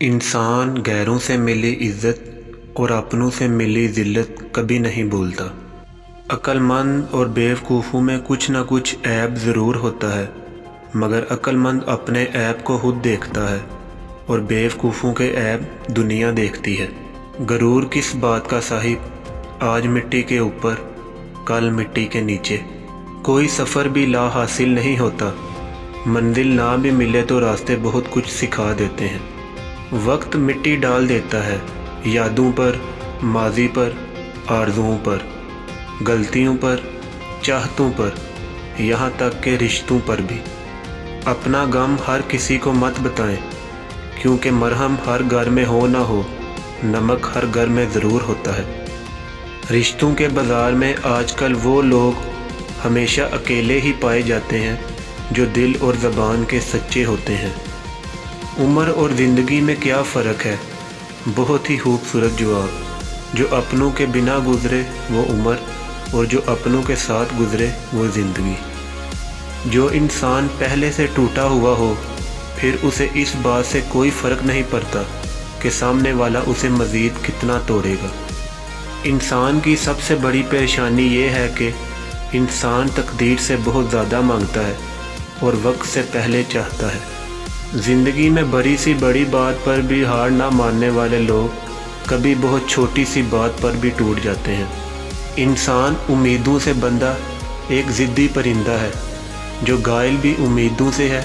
इंसान गैरों से मिली इज़्ज़त और अपनों से मिली ज़िल्लत कभी नहीं भूलता। अक्लमंद और बेवकूफ़ों में कुछ ना कुछ ऐब ज़रूर होता है, मगर अक्लमंद अपने ऐब को खुद देखता है और बेवकूफ़ों के ऐब दुनिया देखती है। गरूर किस बात का साहिब, आज मिट्टी के ऊपर कल मिट्टी के नीचे। कोई सफ़र भी ला हासिल नहीं होता, मंजिल ना भी मिले तो रास्ते बहुत कुछ सिखा देते हैं। वक्त मिट्टी डाल देता है यादों पर, माजी पर, आरज़ुओं पर, गलतियों पर, चाहतों पर, यहाँ तक के रिश्तों पर भी। अपना गम हर किसी को मत बताएं, क्योंकि मरहम हर घर में हो ना हो, नमक हर घर में ज़रूर होता है। रिश्तों के बाज़ार में आजकल वो लोग हमेशा अकेले ही पाए जाते हैं जो दिल और ज़बान के सच्चे होते हैं। उम्र और ज़िंदगी में क्या फ़र्क है? बहुत ही खूबसूरत जवाब। जो अपनों के बिना गुज़रे वो उम्र, और जो अपनों के साथ गुज़रे वो ज़िंदगी। जो इंसान पहले से टूटा हुआ हो, फिर उसे इस बात से कोई फ़र्क नहीं पड़ता कि सामने वाला उसे मज़ीद कितना तोड़ेगा। इंसान की सबसे बड़ी परेशानी ये है कि इंसान तकदीर से बहुत ज़्यादा मांगता है और वक्त से पहले चाहता है। ज़िंदगी में बड़ी सी बड़ी बात पर भी हार ना मानने वाले लोग कभी बहुत छोटी सी बात पर भी टूट जाते हैं। इंसान उम्मीदों से बंधा एक ज़िद्दी परिंदा है, जो घायल भी उम्मीदों से है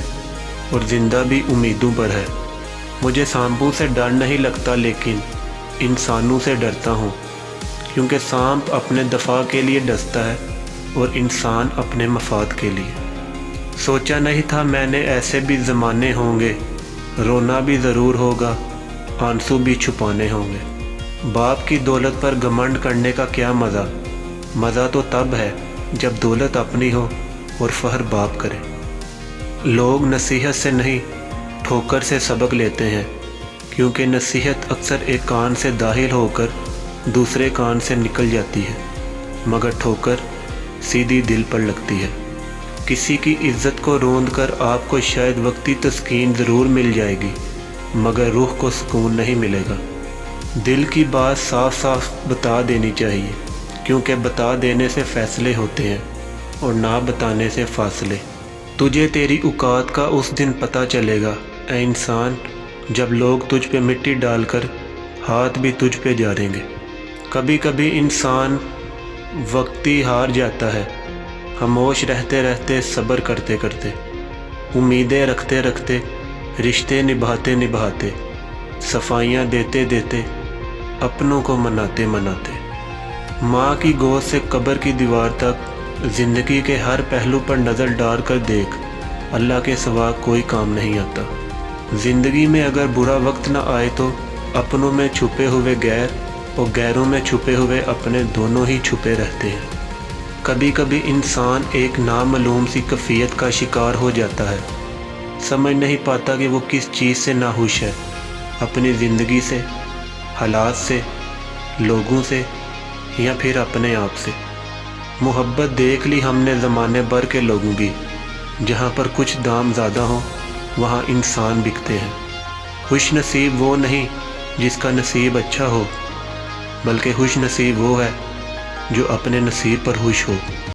और ज़िंदा भी उम्मीदों पर है। मुझे सांपों से डर नहीं लगता, लेकिन इंसानों से डरता हूँ, क्योंकि सांप अपने दफ़ा के लिए डसता है और इंसान अपने मफाद के लिए। सोचा नहीं था मैंने ऐसे भी ज़माने होंगे, रोना भी ज़रूर होगा, आंसू भी छुपाने होंगे। बाप की दौलत पर घमंड करने का क्या मज़ा? मज़ा तो तब है जब दौलत अपनी हो और फ़ख्र बाप करे। लोग नसीहत से नहीं, ठोकर से सबक लेते हैं, क्योंकि नसीहत अक्सर एक कान से दाखिल होकर दूसरे कान से निकल जाती है, मगर ठोकर सीधी दिल पर लगती है। किसी की इज़्ज़त को रोंद कर आपको शायद वक्ती तस्कीन ज़रूर मिल जाएगी, मगर रूह को सुकून नहीं मिलेगा। दिल की बात साफ साफ बता देनी चाहिए, क्योंकि बता देने से फ़ैसले होते हैं और ना बताने से फासले। तुझे तेरी औकात का उस दिन पता चलेगा ऐ इंसान, जब लोग तुझ पे मिट्टी डालकर हाथ भी तुझ पे जारेंगे। कभी कभी इंसान वक्ती हार जाता है, खामोश रहते रहते, सब्र करते करते, उम्मीदें रखते रखते, रिश्ते निभाते निभाते, सफाइयाँ देते देते, अपनों को मनाते मनाते। माँ की गोद से कब्र की दीवार तक ज़िंदगी के हर पहलू पर नज़र डाल कर देख, अल्लाह के सिवा कोई काम नहीं आता। ज़िंदगी में अगर बुरा वक्त न आए तो अपनों में छुपे हुए गैर और गैरों में छुपे हुए अपने दोनों ही छुपे रहते हैं। कभी कभी इंसान एक नामालूम सी कैफियत का शिकार हो जाता है, समझ नहीं पाता कि वो किस चीज़ से नाखुश है, अपनी ज़िंदगी से, हालात से, लोगों से, या फिर अपने आप से। मोहब्बत देख ली हमने ज़माने भर के लोगों की, जहाँ पर कुछ दाम ज़्यादा हो वहाँ इंसान बिकते हैं। खुश नसीब वो नहीं जिसका नसीब अच्छा हो, बल्कि खुश नसीब वो है जो अपने नसीब पर खुश हो।